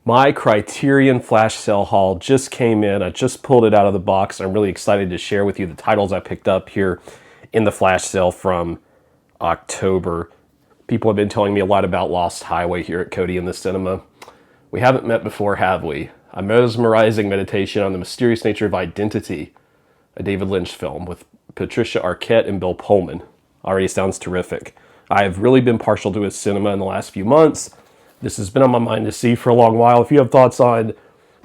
My Criterion flash sale haul just came in. I just pulled it out of the box. I'm really excited to share with you the titles I picked up here in the flash sale from October. People have been telling me a lot about Lost Highway here at Cody in the Cinema. We haven't met before, have we? A mesmerizing meditation on the mysterious nature of identity, a David Lynch film with Patricia Arquette and Bill Pullman. Already sounds terrific. I have really been partial to his cinema in the last few months. This has been on my mind to see for a long while. If you have thoughts on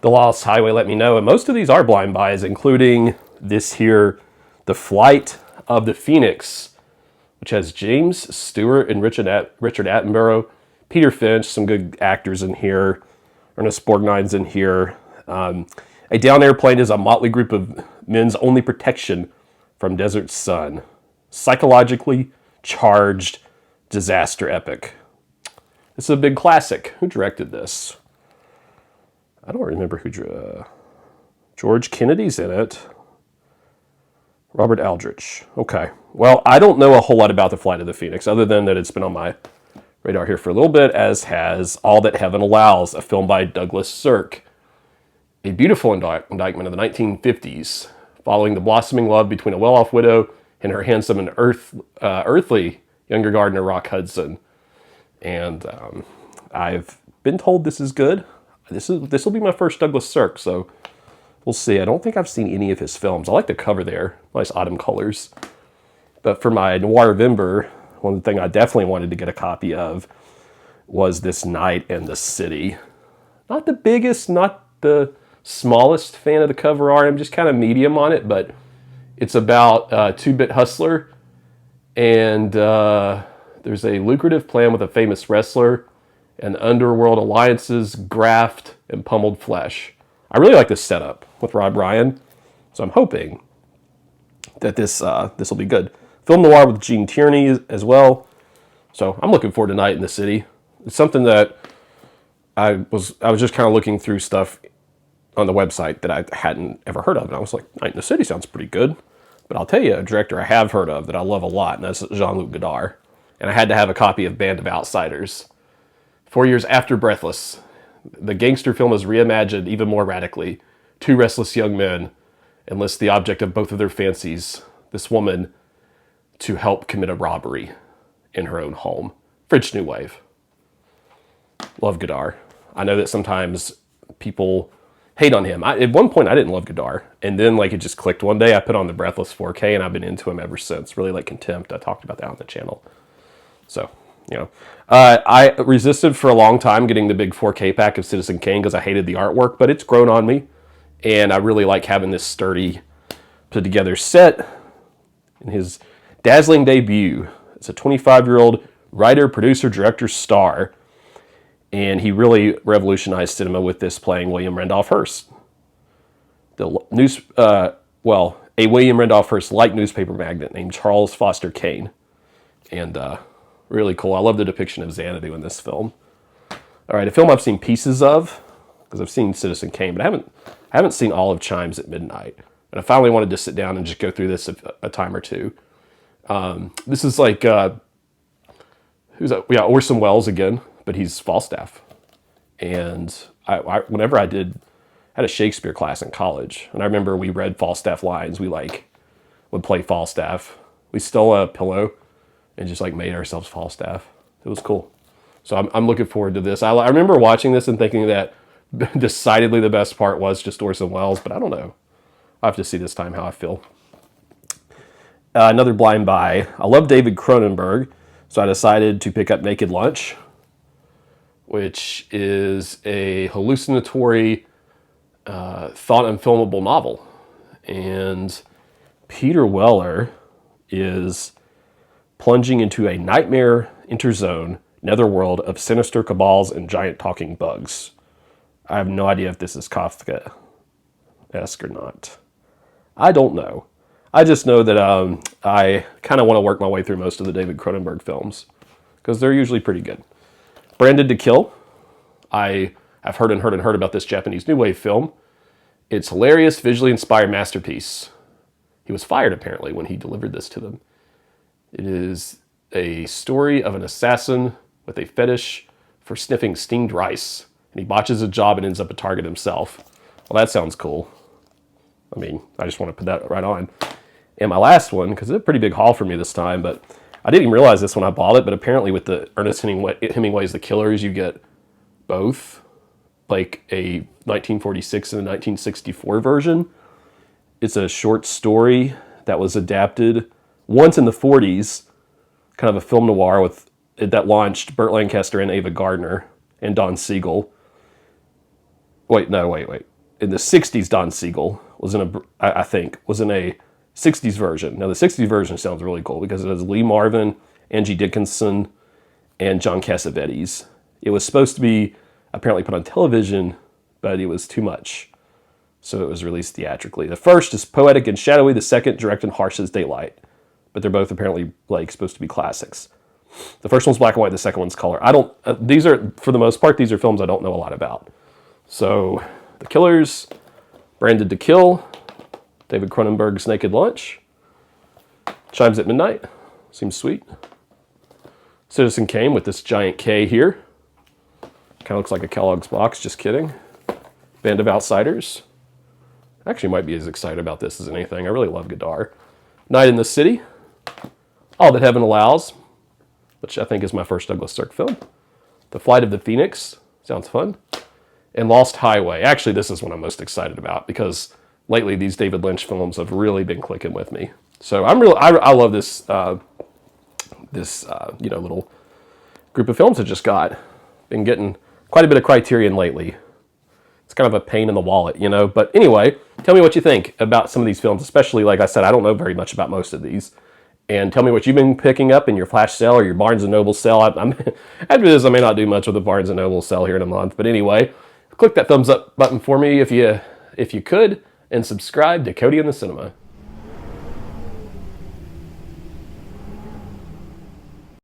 The Lost Highway, let me know. And most of these are blind buys, including this here, The Flight of the Phoenix, which has James Stewart and Richard Attenborough, Peter Finch, some good actors in here. Ernest Borgnine's in here. A down airplane is a motley group of men's only protection from desert sun. Psychologically charged disaster epic. This is a big classic. Who directed this? I don't remember who drew. George Kennedy's in it. Robert Aldrich. Okay. Well, I don't know a whole lot about The Flight of the Phoenix, other than that it's been on my radar here for a little bit, as has All That Heaven Allows, a film by Douglas Sirk. A beautiful indictment of the 1950s, following the blossoming love between a well-off widow and her handsome and earthly younger gardener, Rock Hudson. And I've been told this is good. This will be my first Douglas Sirk, so we'll see. I don't think I've seen any of his films. I like the cover there, nice autumn colors. But for my Noirvember, one thing I definitely wanted to get a copy of was This Night in the City. Not the biggest, not the smallest fan of the cover art. I'm just kind of medium on it, but it's about a two-bit hustler, and there's a lucrative plan with a famous wrestler, and underworld alliances, graft, and pummeled flesh. I really like this setup with Rob Ryan, so I'm hoping that this will be good. Film noir with Gene Tierney as well, so I'm looking forward to Night in the City. It's something that I was just kind of looking through stuff on the website that I hadn't ever heard of, and I was like, Night in the City sounds pretty good. But I'll tell you a director I have heard of that I love a lot, and that's Jean-Luc Godard. And I had to have a copy of Band of Outsiders. 4 years after Breathless, the gangster film is reimagined even more radically. Two restless young men enlist the object of both of their fancies, this woman, to help commit a robbery in her own home. French New Wave. Love Godard. I know that sometimes people hate on him. At one point, I didn't love Godard, and then it just clicked one day. I put on the Breathless 4K, and I've been into him ever since. Really like Contempt. I talked about that on the channel. So, I resisted for a long time getting the big 4K pack of Citizen Kane because I hated the artwork, but it's grown on me, and I really like having this sturdy, put-together set. In his dazzling debut as a 25-year-old writer, producer, director, star, and he really revolutionized cinema with this, playing William Randolph Hearst. A William Randolph Hearst-like newspaper magnate named Charles Foster Kane. And really cool. I love the depiction of Xanadu in this film. All right, a film I've seen pieces of, because I've seen Citizen Kane, but I haven't seen all of Chimes at Midnight. And I finally wanted to sit down and just go through this a time or two. This is like, who's that? Yeah, Orson Welles again. But he's Falstaff. And whenever I had a Shakespeare class in college, and I remember we read Falstaff lines, we would play Falstaff. We stole a pillow and just made ourselves Falstaff. It was cool. So I'm looking forward to this. I remember watching this and thinking that decidedly the best part was just Orson Welles, but I don't know. I'll have to see this time how I feel. Another blind buy. I love David Cronenberg, so I decided to pick up Naked Lunch, which is a hallucinatory, thought-unfilmable novel. And Peter Weller is plunging into a nightmare interzone netherworld of sinister cabals and giant talking bugs. I have no idea if this is Kafka-esque or not. I don't know. I just know that I kind of want to work my way through most of the David Cronenberg films, because they're usually pretty good. Branded to Kill. I've heard about this Japanese New Wave film. It's hilarious, visually inspired masterpiece. He was fired, apparently, when he delivered this to them. It is a story of an assassin with a fetish for sniffing steamed rice and he botches a job and ends up a target himself. Well, that sounds cool. I mean, I just want to put that right on. And my last one, because it's a pretty big haul for me this time, but I didn't even realize this when I bought it, but apparently with the Ernest Hemingway's The Killers, you get both, like a 1946 and a 1964 version. It's a short story that was adapted once in the 40s, kind of a film noir that launched Burt Lancaster and Ava Gardner and Don Siegel. Wait. In the 60s, Don Siegel was in I think, was in a 60s version. Now, the 60s version sounds really cool because it has Lee Marvin, Angie Dickinson, and John Cassavetes. It was supposed to be apparently put on television, but it was too much. So it was released theatrically. The first is poetic and shadowy. The second, direct and harsh as daylight. But they're both apparently like supposed to be classics. The first one's black and white. The second one's color. These are, for the most part, these are films I don't know a lot about. So, The Killers, Branded to Kill, David Cronenberg's Naked Lunch, Chimes at Midnight, seems sweet. Citizen Kane with this giant K here. Kind of looks like a Kellogg's box, just kidding. Band of Outsiders. Actually might be as excited about this as anything. I really love Godard. Night in the City. All That Heaven Allows, which I think is my first Douglas Sirk film. The Flight of the Phoenix, sounds fun. And Lost Highway. Actually, this is what I'm most excited about because lately these David Lynch films have really been clicking with me. So I love this little group of films I just got. Been getting quite a bit of Criterion lately. It's kind of a pain in the wallet, you know. But anyway, tell me what you think about some of these films, especially, like I said, I don't know very much about most of these. And tell me what you've been picking up in your flash sale or your Barnes & Noble sale. After this, I may not do much with the Barnes & Noble sale here in a month. But anyway, click that thumbs up button for me if you could, and subscribe to Cody in the Cinema.